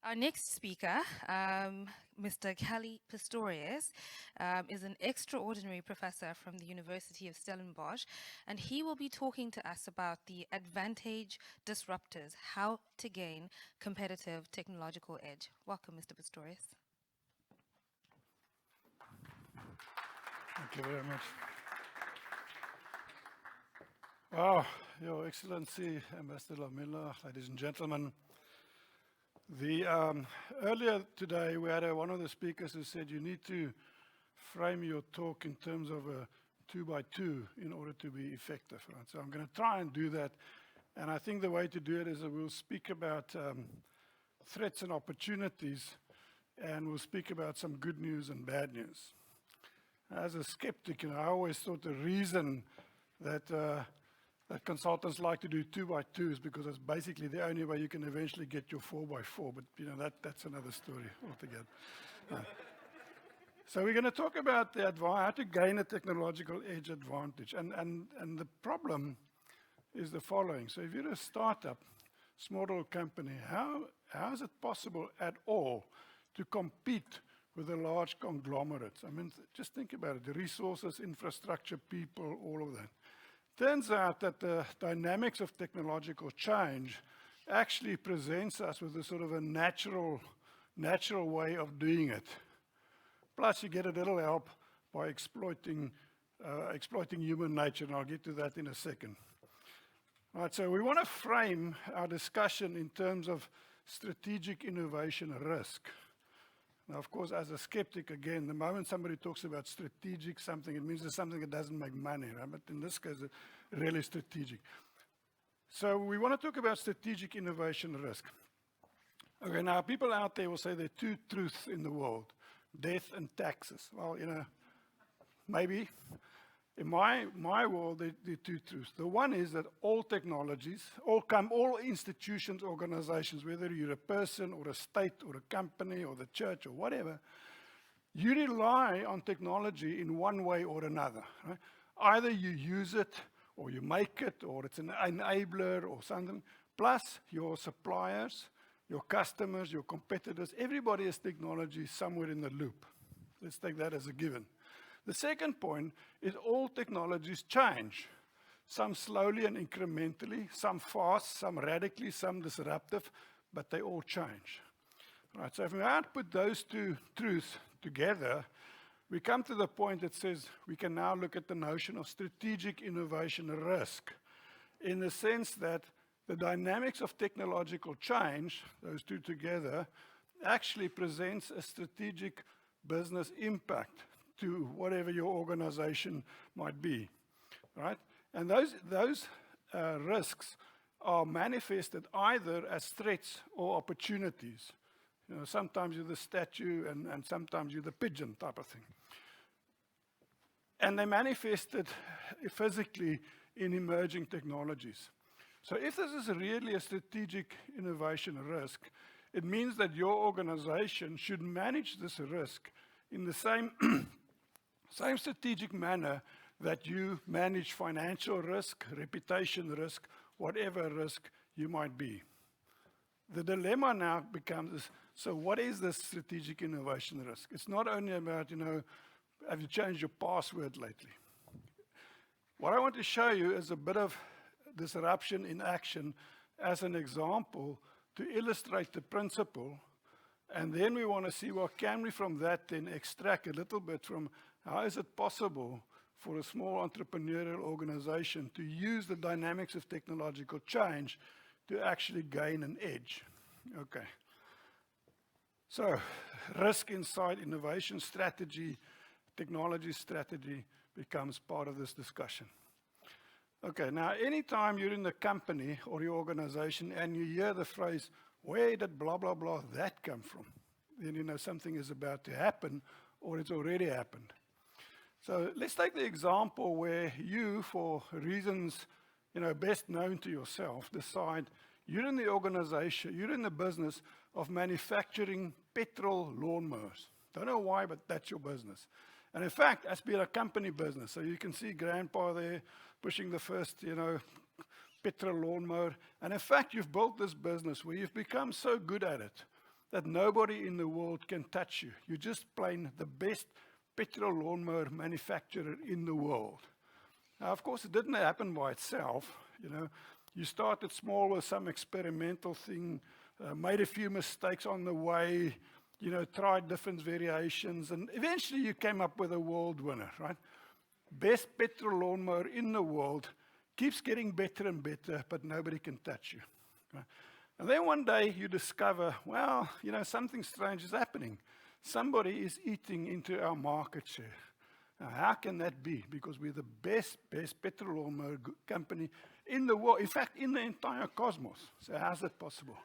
Our next speaker, Mr. Calie Pistorius, is an extraordinary professor from the University of Stellenbosch, and he will be talking to us about the advantage disruptors, how to gain competitive technological edge. Welcome, Mr. Pistorius. Thank you very much. Wow, Your Excellency, Ambassador Lamilla, ladies and gentlemen. Earlier today, we had one of the speakers who said you need to frame your talk in terms of a 2x2 in order to be effective. Right? So I'm going to try and do that. And I think the way to do it is that we'll speak about threats and opportunities, and we'll speak about some good news and bad news. As a skeptic, I always thought the reason that consultants like to do 2x2 is because it's basically the only way you can eventually get your 4x4. But that's another story altogether. So we're going to talk about how to gain a technological edge advantage, and the problem is the following. So if you're a startup, small little company, how is it possible at all to compete with the large conglomerates? I mean, just think about it, the resources, infrastructure, people, all of that. Turns out that the dynamics of technological change actually presents us with a sort of a natural way of doing it. Plus, you get a little help by exploiting human nature, and I'll get to that in a second. All right, so we want to frame our discussion in terms of strategic innovation risk. Now, of course, as a skeptic, again, the moment somebody talks about strategic something, it means there's something that doesn't make money, right? But in this case, it's really strategic. So we want to talk about strategic innovation risk. Okay, now people out there will say there are two truths in the world, death and taxes. Well, maybe. In my world, there are two truths. The one is that all technologies, all institutions, organizations, whether you're a person or a state or a company or the church or whatever, you rely on technology in one way or another. Right? Either you use it or you make it or it's an enabler or something. Plus your suppliers, your customers, your competitors, everybody has technology somewhere in the loop. Let's take that as a given. The second point is all technologies change. Some slowly and incrementally, some fast, some radically, some disruptive, but they all change. Right, so if we want to put those two truths together, we come to the point that says we can now look at the notion of strategic innovation risk, in the sense that the dynamics of technological change, those two together, actually presents a strategic business impact to whatever your organization might be, right? And those risks are manifested either as threats or opportunities. Sometimes you're the statue and sometimes you're the pigeon type of thing. And they manifested physically in emerging technologies. So if this is really a strategic innovation risk, it means that your organization should manage this risk in the same strategic manner that you manage financial risk, reputation risk, whatever risk you might be. The dilemma now becomes, so what is this strategic innovation risk? It's not only about, have you changed your password lately? What I want to show you is a bit of disruption in action as an example to illustrate the principle, and then we want to see what can we from that then extract a little bit from how is it possible for a small entrepreneurial organization to use the dynamics of technological change to actually gain an edge. Okay. So, risk inside innovation strategy, technology strategy becomes part of this discussion. Okay, now anytime you're in the company or your organization and you hear the phrase, where did blah, blah, blah, that come from? Then you know something is about to happen or it's already happened. So let's take the example where you, for reasons best known to yourself, decide you're in the organization, you're in the business of manufacturing petrol lawnmowers. Don't know why, but that's your business. And in fact, that's been a company business. So you can see Grandpa there pushing the first, petrol lawnmower. And in fact, you've built this business where you've become so good at it that nobody in the world can touch you. You're just plain the best petrol lawnmower manufacturer in the world. Now, of course, it didn't happen by itself. You started small with some experimental thing, made a few mistakes on the way, tried different variations, and eventually you came up with a world winner, right? Best petrol lawnmower in the world, keeps getting better and better, but nobody can touch you. Right? And then one day you discover, well, something strange is happening. Somebody is eating into our market share. Now, how can that be? Because we're the best petrol lawnmower company in the world, in fact, in the entire cosmos. So how's that possible?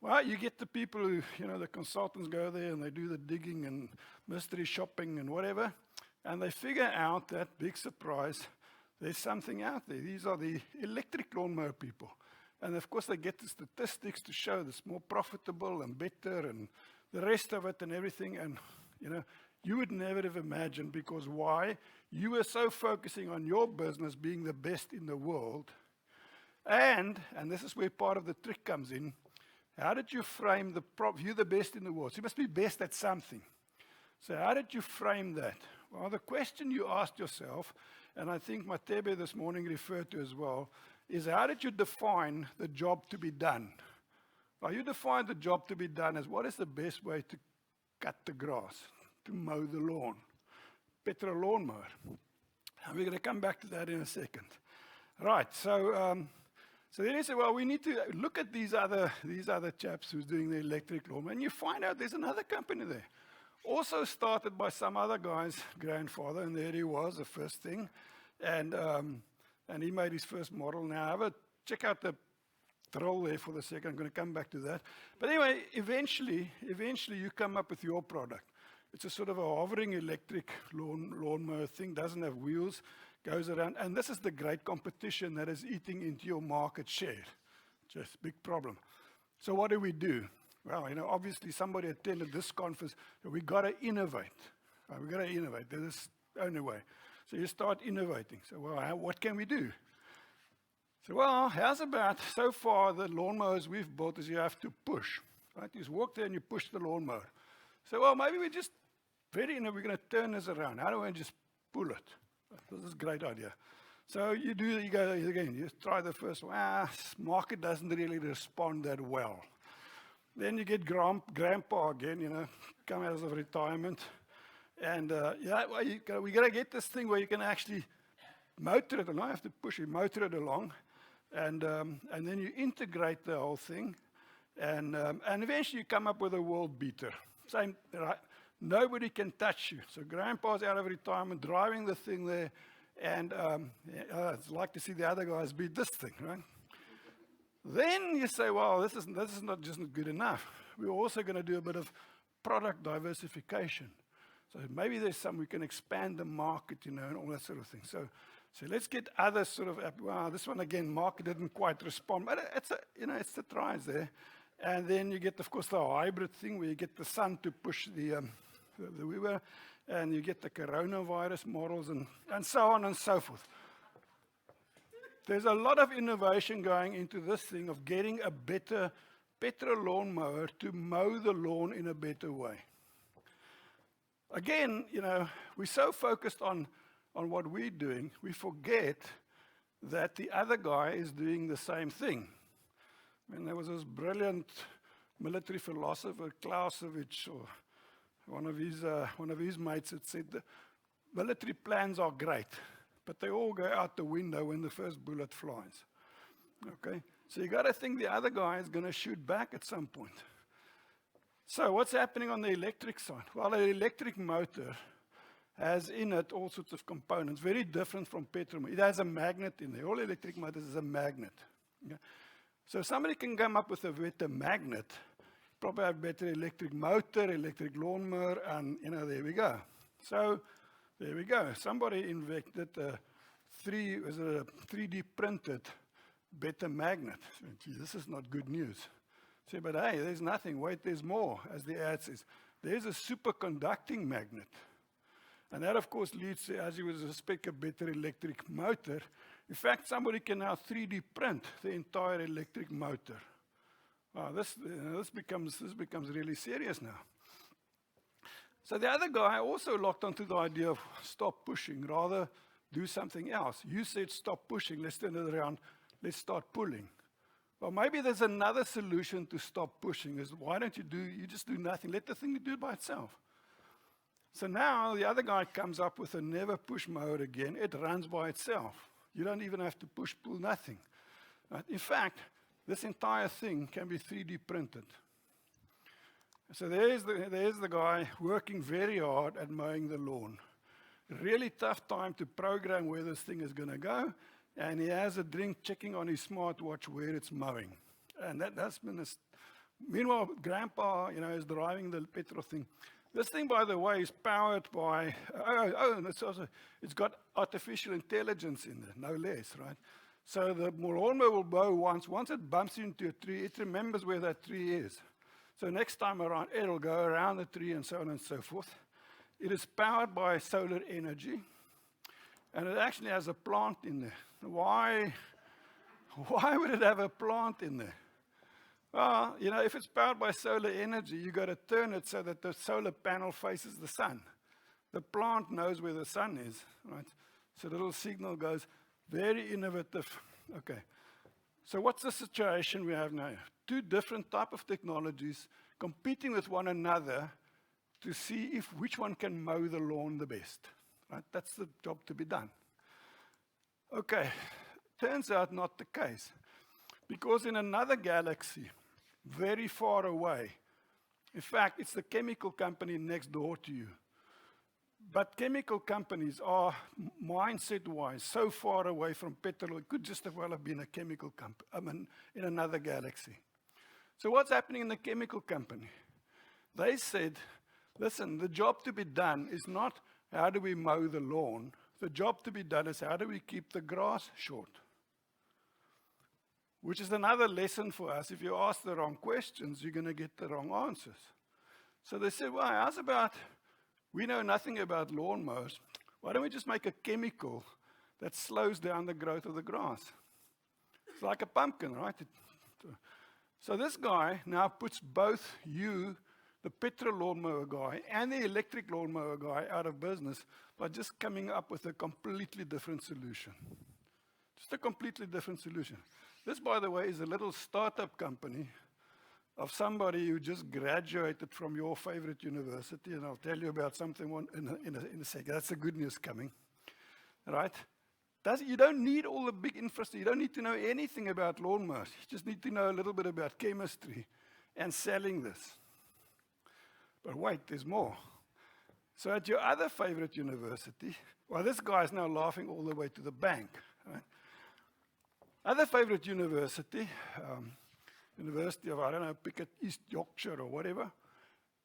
Well, you get the people who, the consultants go there and they do the digging and mystery shopping and whatever, and they figure out that, big surprise, there's something out there. These are the electric lawnmower people. And of course, they get the statistics to show it's more profitable and better and the rest of it and everything. And, you would never have imagined, because why? You were so focusing on your business being the best in the world. And this is where part of the trick comes in. How did you frame you're the best in the world? So you must be best at something. So how did you frame that? Well, the question you asked yourself, and I think Matebe this morning referred to as well, is how did you define the job to be done? Well, you defined the job to be done as what is the best way to cut the grass, to mow the lawn, petrol lawnmower. And we're going to come back to that in a second. Right, so then you say, well, we need to look at these other chaps who's doing the electric lawnmower, and you find out there's another company there. Also started by some other guy's grandfather, and there he was, the first thing. And he made his first model. Now, check out the drill there for the second. I'm going to come back to that. But anyway, eventually you come up with your product. It's a sort of a hovering electric lawnmower thing, doesn't have wheels, goes around. And this is the great competition that is eating into your market share. Just big problem. So what do? Well, obviously somebody attended this conference. So we got to innovate. We got to innovate. There's the only way. So you start innovating. So, well, what can we do? So, well, how's about, so far the lawnmowers we've built is you have to push. Right? You just walk there and you push the lawnmower. So, well, maybe we're going to turn this around. How do we just pull it? This is a great idea. So you go again, you try the first one. Market doesn't really respond that well. Then you get grandpa again, come out of retirement. And we got to get this thing where you can actually motor it along. You have to push it, motor it along. And then you integrate the whole thing. And eventually you come up with a world beater. Same, right? Nobody can touch you. So grandpa's out of retirement, driving the thing there. And it's like to see the other guys beat this thing, right? Then you say, well, this is not just good enough. We're also going to do a bit of product diversification. So maybe there's we can expand the market, and all that sort of thing. So let's get other sort of, this one again, market didn't quite respond, but it's the tries there. And then you get, of course, the hybrid thing where you get the sun to push the weaver, and you get the coronavirus models and so on and so forth. There's a lot of innovation going into this thing of getting a better petrol lawnmower to mow the lawn in a better way. Again, we're so focused on what we're doing, we forget that the other guy is doing the same thing. There was this brilliant military philosopher, Clausewitz, or one of his mates that said, the military plans are great, but they all go out the window when the first bullet flies. Okay? So you got to think the other guy is going to shoot back at some point. So what's happening on the electric side? Well, an electric motor has in it all sorts of components, very different from petrol. It has a magnet in there. All electric motors is a magnet. Okay? So if somebody can come up with a better magnet, probably have better electric motor, electric lawnmower, and there we go. So there we go. Somebody invented a 3D printed better magnet. Gee, this is not good news. Say, but hey, there's nothing. Wait, there's more, as the ad says. There's a superconducting magnet. And that, of course, leads to, as you would suspect, a better electric motor. In fact, somebody can now 3D print the entire electric motor. This becomes really serious now. So the other guy also locked onto the idea of stop pushing, rather do something else. You said stop pushing, let's turn it around, let's start pulling. Well, maybe there's another solution to stop pushing, is why don't you just do nothing, let the thing do it by itself. So now the other guy comes up with a never push mode again, it runs by itself. You don't even have to push, pull, nothing. Right? In fact, this entire thing can be 3D printed. So there's the guy working very hard at mowing the lawn. Really tough time to program where this thing is going to go, and he has a drink checking on his smartwatch where it's mowing. And that's been meanwhile, Grandpa, is driving the petrol thing. This thing, by the way, is powered by, and it's got artificial intelligence in it, no less, right? So the lawnmower will mow once it bumps into a tree, it remembers where that tree is. So next time around, it'll go around the tree and so on and so forth. It is powered by solar energy, and it actually has a plant in there. Why would it have a plant in there? Well, if it's powered by solar energy, you've got to turn it so that the solar panel faces the sun. The plant knows where the sun is, right? So the little signal goes, very innovative. Okay. So what's the situation we have now? Two different type of technologies competing with one another to see which one can mow the lawn the best. Right? That's the job to be done. Okay. Turns out not the case. Because in another galaxy, very far away, in fact, it's the chemical company next door to you. But chemical companies are, mindset-wise, so far away from petrol, it could just as well have been a chemical company, in another galaxy. So what's happening in the chemical company? They said, listen, the job to be done is not how do we mow the lawn. The job to be done is how do we keep the grass short. Which is another lesson for us. If you ask the wrong questions, you're going to get the wrong answers. So they said, well, how's about, we know nothing about lawnmowers. Why don't we just make a chemical that slows down the growth of the grass? It's like a pumpkin, right? So this guy now puts both you, the petrol lawnmower guy, and the electric lawnmower guy out of business by just coming up with a completely different solution. Just a completely different solution. This, by the way, is a little startup company of somebody who just graduated from your favorite university, and I'll tell you about something in a second. That's the good news coming, right? You don't need all the big infrastructure. You don't need to know anything about lawnmowers. You just need to know a little bit about chemistry and selling this. But wait, there's more. So at your other favorite university, well, this guy is now laughing all the way to the bank, right? Other favorite university, University of, I don't know, pick it East Yorkshire or whatever.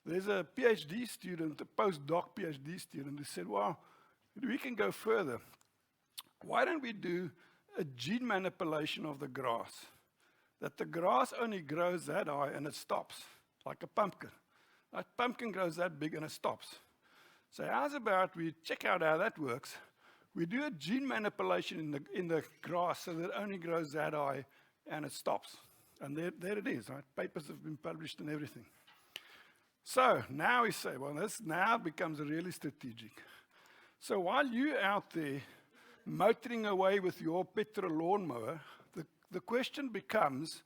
There's a PhD student, a postdoc PhD student, who said, well, we can go further. Why don't we do a gene manipulation of the grass? That the grass only grows that high and it stops, like a pumpkin. A pumpkin grows that big and it stops. So how's about we check out how that works? We do a gene manipulation in the grass so that it only grows that high and it stops. And there it is, right? Papers have been published and everything. So now we say, well, this now becomes really strategic. So while you're out there motoring away with your petrol lawnmower, the question becomes,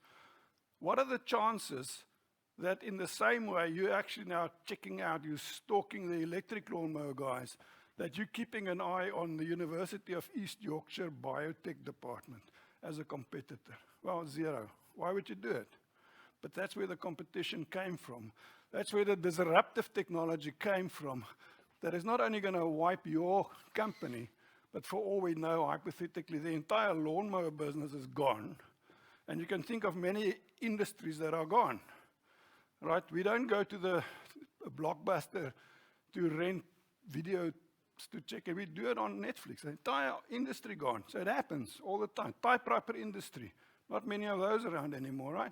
what are the chances that in the same way you're actually now checking out, you're stalking the electric lawnmower guys, that you're keeping an eye on the University of East Yorkshire Biotech Department as a competitor? Well, zero. Why would you do it? But that's where the competition came from. That's where the disruptive technology came from. That is not only going to wipe your company, but for all we know, hypothetically, the entire lawnmower business is gone. And you can think of many industries that are gone. Right? We don't go to the Blockbuster to rent video to check it. We do it on Netflix. The entire industry gone. So it happens all the time. Typewriter industry. Not many of those around anymore, right?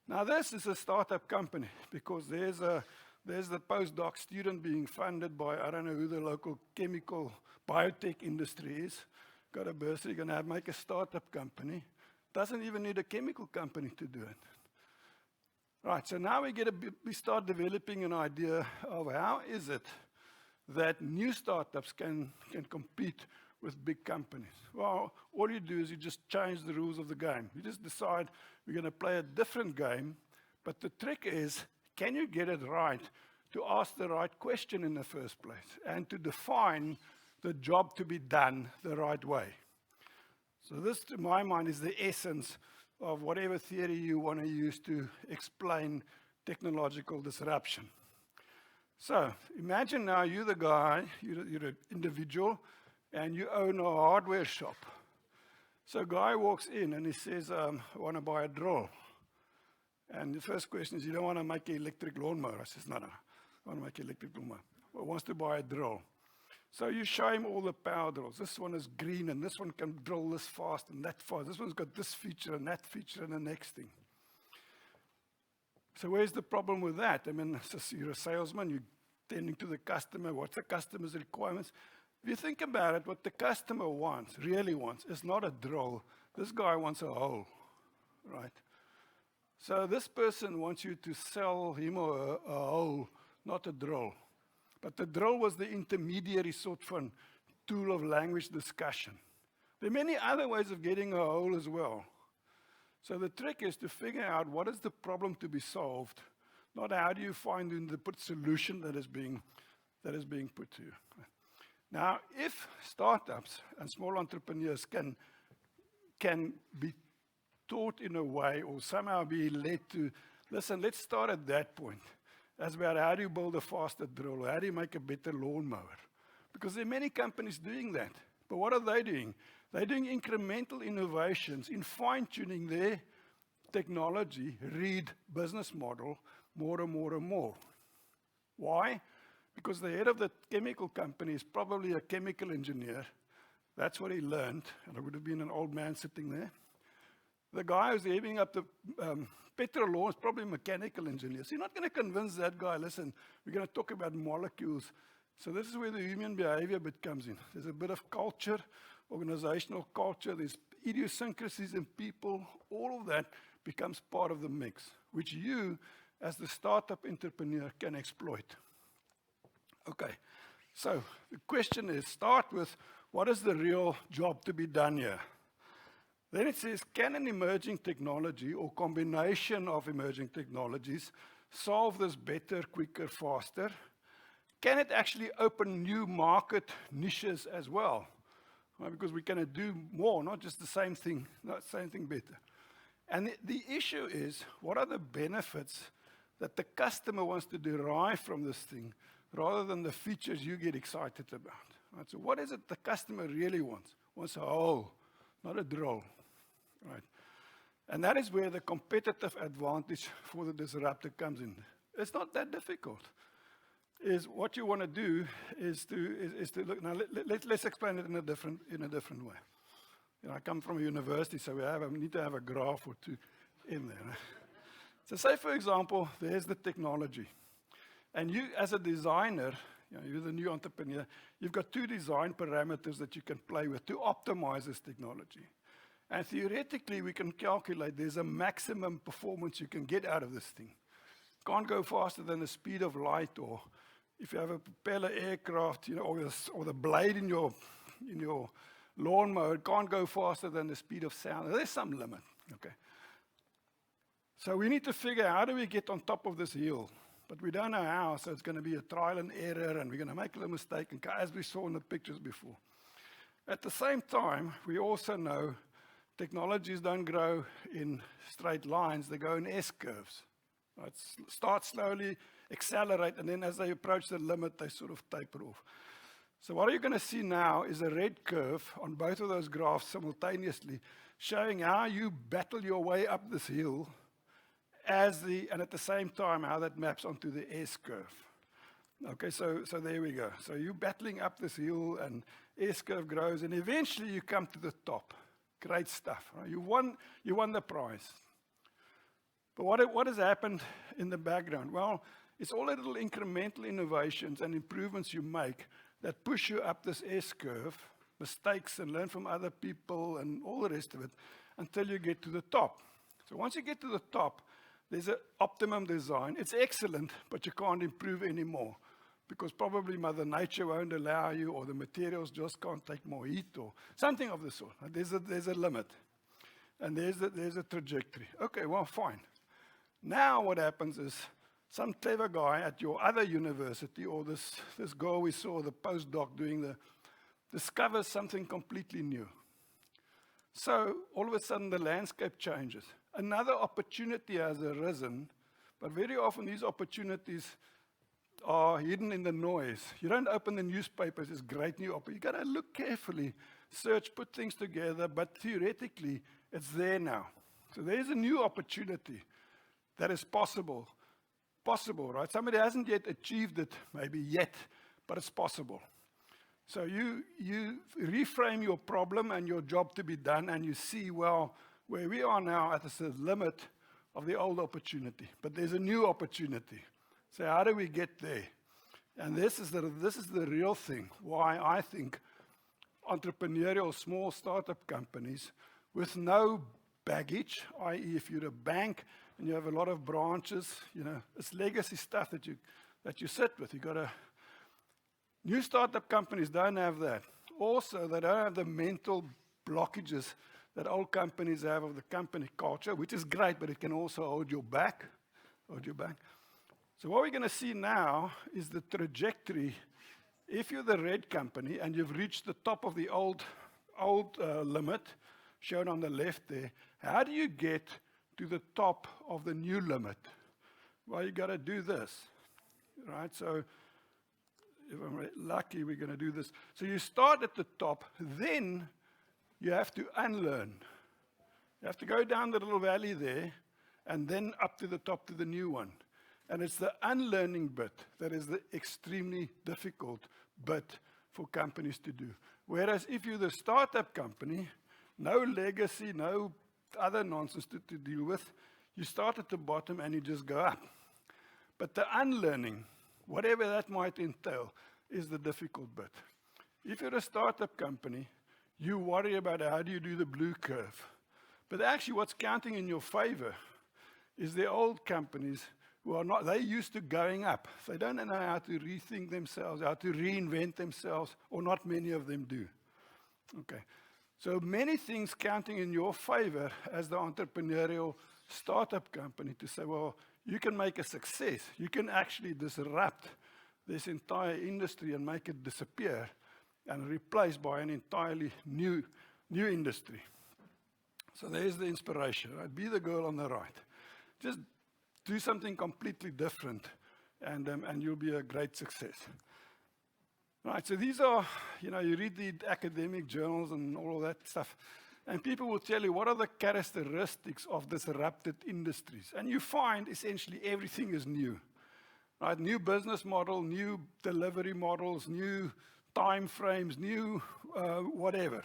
Now this is a startup company because there's the postdoc student being funded by, I don't know who the local chemical biotech industry is. Got a bursary, going to make a startup company. Doesn't even need a chemical company to do it. Right, so now we start developing an idea of how is it that new startups can compete with big companies. Well, all you do is you just change the rules of the game. You just decide we're going to play a different game, but the trick is, can you get it right to ask the right question in the first place and to define the job to be done the right way? So this, to my mind, is the essence of whatever theory you want to use to explain technological disruption. So imagine now you're the guy, you're an individual, and you own a hardware shop. So a guy walks in and he says, I want to buy a drill. And the first question is, you don't want to make an electric lawnmower? I says, no, I want to make an electric lawnmower. Well, wants to buy a drill. So you show him all the power drills. This one is green, and this one can drill this fast and that fast. This one's got this feature and that feature and the next thing. So where's the problem with that? I mean, you're a salesman, you're tending to the customer. What's the customer's requirements? If you think about it, what the customer really wants, is not a drill. This guy wants a hole, right? So this person wants you to sell him or her a hole, not a drill. But the drill was the intermediary sort of tool of language discussion. There are many other ways of getting a hole as well. So the trick is to figure out what is the problem to be solved, not how do you find the solution that is being put to you. Now, if startups and small entrepreneurs can be taught in a way or somehow be led to, listen, let's start at that point. That's about how do you build a faster drill, how do you make a better lawnmower? Because there are many companies doing that. But what are they doing? They're doing incremental innovations in fine-tuning their technology, read business model, more and more and more. Why? Because the head of the chemical company is probably a chemical engineer. That's what he learned, and it would have been an old man sitting there. The guy who's heaving up the petrol law is probably a mechanical engineer. So you're not going to convince that guy, listen, we're going to talk about molecules. So this is where the human behavior bit comes in. There's a bit of culture, organizational culture, there's idiosyncrasies in people, all of that becomes part of the mix, which you, as the startup entrepreneur, can exploit. Okay, so the question is, start with, what is the real job to be done here? Then it says, can an emerging technology or combination of emerging technologies solve this better, quicker, faster? Can it actually open new market niches as well? Well, because we're going to do more, not just the same thing, not the same thing better. And the issue is, what are the benefits that the customer wants to derive from this thing, rather than the features you get excited about? Right? So what is it the customer really wants? Wants a hole, not a drill. Right? And that is where the competitive advantage for the disruptor comes in. It's not that difficult. Is what you want to do is to look. Now let's explain it in a different way. You know, I come from a university, so we need to have a graph or two in there. So say, for example, there's the technology, and you, as a designer, you're the new entrepreneur. You've got two design parameters that you can play with to optimize this technology. And theoretically, we can calculate there's a maximum performance you can get out of this thing. Can't go faster than the speed of light, or if you have a propeller aircraft, or the blade in your lawnmower, it can't go faster than the speed of sound. There's some limit. Okay. So we need to figure out how do we get on top of this hill, but we don't know how. So it's going to be a trial and error, and we're going to make a little mistake, and as we saw in the pictures before. At the same time, we also know technologies don't grow in straight lines, they go in S-curves. Right? Start slowly, accelerate, and then as they approach the limit, they sort of taper off. So what you're going to see now is a red curve on both of those graphs simultaneously, showing how you battle your way up this hill, and at the same time, how that maps onto the S-curve. Okay, so there we go. So you're battling up this hill, and S-curve grows, and eventually you come to the top. Great stuff. Right? You won the prize. But what has happened in the background? Well, it's all the little incremental innovations and improvements you make that push you up this S-curve, mistakes and learn from other people and all the rest of it, until you get to the top. So once you get to the top, there's an optimum design. It's excellent, but you can't improve anymore because probably Mother Nature won't allow you, or the materials just can't take more heat, or something of the sort. There's a limit, and there's a trajectory. Okay, well, fine. Now what happens is some clever guy at your other university, or this girl we saw, the postdoc doing discovers something completely new. So all of a sudden the landscape changes. Another opportunity has arisen, but very often these opportunities are hidden in the noise. You don't open the newspapers, it's great new opportunity. You've got to look carefully, search, put things together, but theoretically it's there now. So there's a new opportunity that is possible, right? Somebody hasn't yet achieved it, maybe yet, but it's possible. So you reframe your problem and your job to be done, and you see, well, where we are now at the limit of the old opportunity, but there's a new opportunity. So how do we get there? And this is the real thing, why I think entrepreneurial small startup companies with no baggage, i.e. if you're a bank and you have a lot of branches, it's legacy stuff that you sit with. New startup companies don't have that. Also, they don't have the mental blockages that old companies have of the company culture, which is great, but it can also hold you back. So what we're going to see now is the trajectory. If you're the red company and you've reached the top of the old limit, shown on the left there, how do you get to the top of the new limit? Well, you got to do this, right? So if I'm lucky, we're going to do this. So you start at the top, then you have to unlearn. You have to go down the little valley there, and then up to the top to the new one. And it's the unlearning bit that is the extremely difficult bit for companies to do. Whereas if you're the startup company, no legacy, no other nonsense to deal with, you start at the bottom and you just go up. But the unlearning, whatever that might entail, is the difficult bit. If you're a startup company, you worry about how do you do the blue curve. But actually what's counting in your favor is the old companies who are not, they're used to going up. They don't know how to rethink themselves, how to reinvent themselves, or not many of them do. Okay. So many things counting in your favor as the entrepreneurial startup company to say, well, you can make a success. You can actually disrupt this entire industry and make it disappear and replaced by an entirely new industry. So there's the inspiration, right? Be the girl on the right. Just do something completely different, and you'll be a great success. Right, so these are, you read the academic journals and all of that stuff, and people will tell you what are the characteristics of disrupted industries. And you find essentially everything is new. Right? New business model, new delivery models, new time frames, new whatever.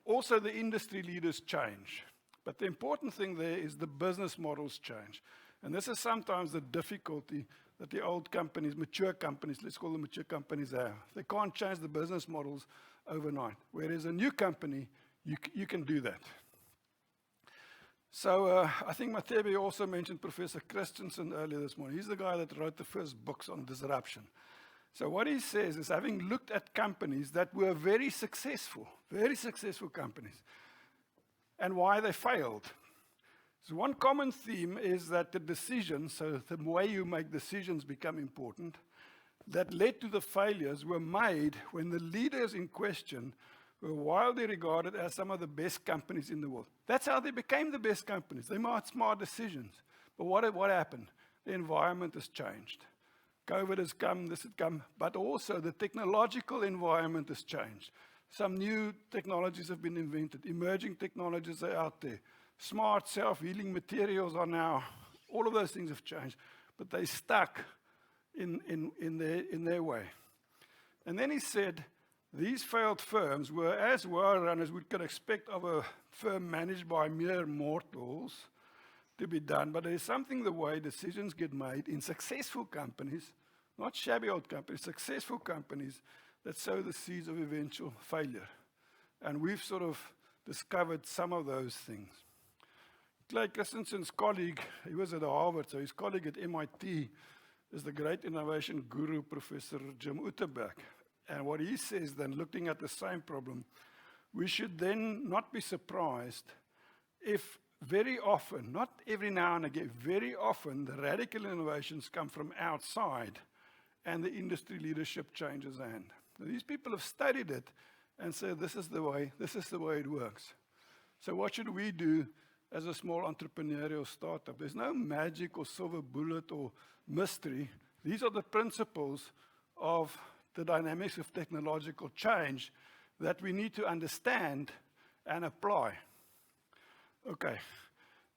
Also, the industry leaders change. But the important thing there is the business models change. And this is sometimes the difficulty that the old companies, mature companies, let's call them mature companies, have. They can't change the business models overnight. Whereas a new company, you can do that. So I think Matebe also mentioned Professor Christensen earlier this morning. He's the guy that wrote the first books on disruption. So what he says is, having looked at companies that were very successful companies, and why they failed. So one common theme is that the decisions, so the way you make decisions become important, that led to the failures were made when the leaders in question were widely regarded as some of the best companies in the world. That's how they became the best companies. They made smart decisions. But what happened? The environment has changed. COVID has come, this has come, but also the technological environment has changed. Some new technologies have been invented. Emerging technologies are out there. Smart, self-healing materials are now, all of those things have changed, but they stuck in their way. And then he said, these failed firms were as well run as we could expect of a firm managed by mere mortals to be done, but there's something the way decisions get made in successful companies, not shabby old companies, successful companies that sow the seeds of eventual failure. And we've sort of discovered some of those things. Clay Christensen's colleague, he was at Harvard, so his colleague at MIT is the great innovation guru, Professor Jim Utterback. And what he says then, looking at the same problem, we should then not be surprised if very often, not every now and again, very often the radical innovations come from outside and the industry leadership changes hand. Now, these people have studied it and said this is the way it works. So what should we do as a small entrepreneurial startup? There's no magic or silver bullet or mystery. These are the principles of the dynamics of technological change that we need to understand and apply. Okay,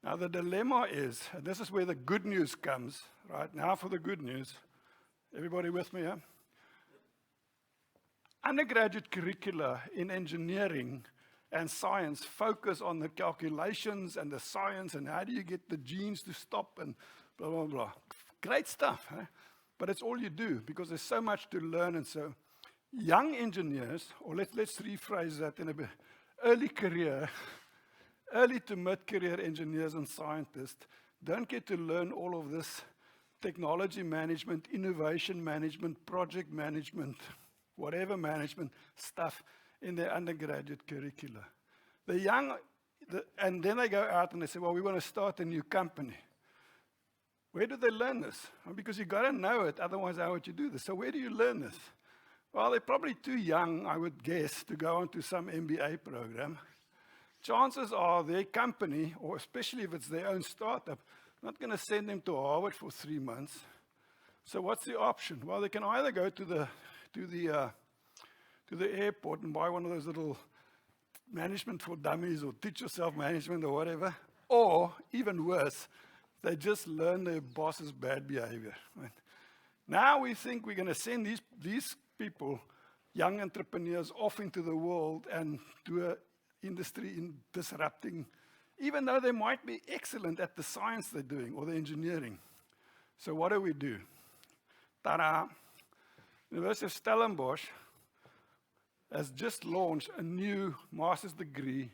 now the dilemma is, and this is where the good news comes, right? Now for the good news. Everybody with me, huh? Undergraduate curricula in engineering and science focus on the calculations and the science and how do you get the genes to stop and blah, blah, blah. Great stuff, huh? But it's all you do because there's so much to learn. And so young engineers, or let's rephrase that in a bit, early to mid-career engineers and scientists don't get to learn all of this technology management, innovation management, project management, whatever management stuff in their undergraduate curricula. And then they go out and they say, well, we want to start a new company. Where do they learn this? Well, because you've got to know it, otherwise how would you do this? So where do you learn this? Well, they're probably too young, I would guess, to go on to some MBA program. Chances are their company, or especially if it's their own startup, not going to send them to Harvard for 3 months. So what's the option? Well, they can either go to the airport and buy one of those little management for dummies or teach yourself management or whatever, or even worse, they just learn their boss's bad behavior. Right? Now we think we're going to send these people, young entrepreneurs, off into the world and do an industry in disrupting, even though they might be excellent at the science they're doing or the engineering. So what do? Ta-da! University of Stellenbosch has just launched a new master's degree.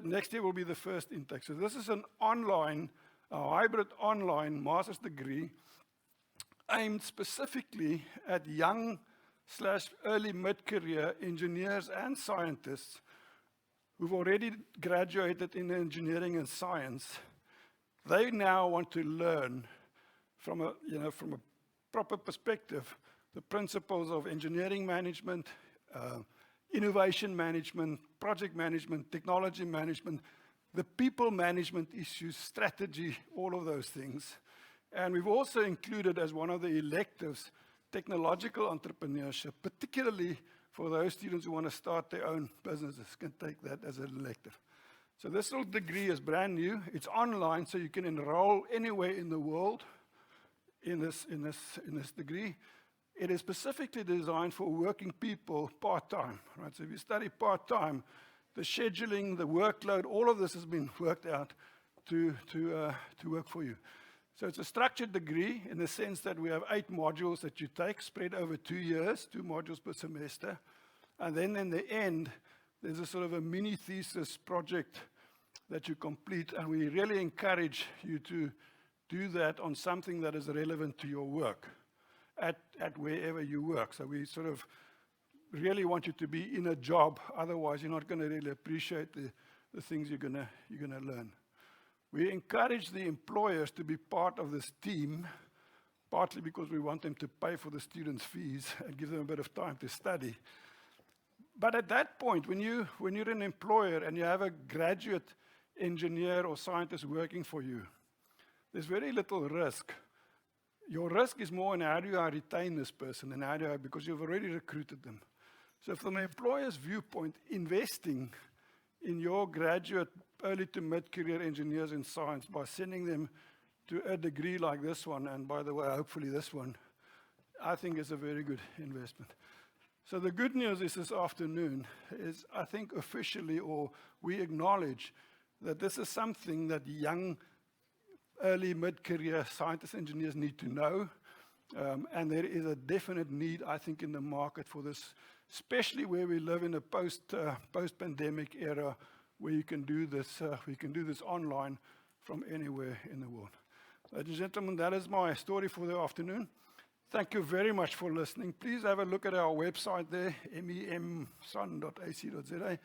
Next year will be the first intake. So this is a hybrid online master's degree aimed specifically at young/early mid-career engineers and scientists who've already graduated in engineering and science. They now want to learn from a proper perspective the principles of engineering management, innovation management, project management, technology management, the people management issues, strategy, all of those things. And we've also included as one of the electives technological entrepreneurship, particularly for those students who want to start their own businesses, can take that as an elective. So this little degree is brand new. It's online, so you can enroll anywhere in the world in this degree. It is specifically designed for working people part-time, right? So if you study part-time, the scheduling, the workload, all of this has been worked out to work for you. So it's a structured degree in the sense that we have 8 modules that you take, spread over 2 years, 2 modules per semester. And then in the end, there's a sort of a mini thesis project that you complete, and we really encourage you to do that on something that is relevant to your work at wherever you work. So we sort of really want you to be in a job, otherwise you're not going to really appreciate the things you're going to learn. We encourage the employers to be part of this team, partly because we want them to pay for the students' fees and give them a bit of time to study. But at that point, when you're an employer and you have a graduate engineer or scientist working for you, there's very little risk. Your risk is more in how do I retain this person and because you've already recruited them. So from an employer's viewpoint, investing in your graduate, early to mid-career engineers in science by sending them to a degree like this one, and by the way, hopefully this one, I think is a very good investment. So the good news is this afternoon is, I think officially, or we acknowledge that this is something that young, early, mid-career scientists, engineers need to know. And there is a definite need, I think, in the market for this, especially where we live in a post-pandemic era where you can do this, online from anywhere in the world. Ladies and gentlemen, that is my story for the afternoon. Thank you very much for listening. Please have a look at our website there, memsun.ac.za,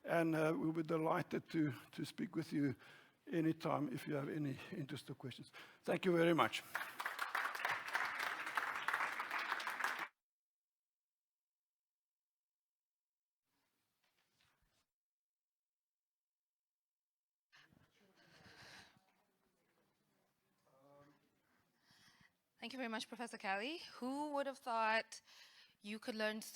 and we'll be delighted to speak with you anytime if you have any interest or questions. Thank you very much. Thank you very much, Professor Calie. Who would have thought you could learn so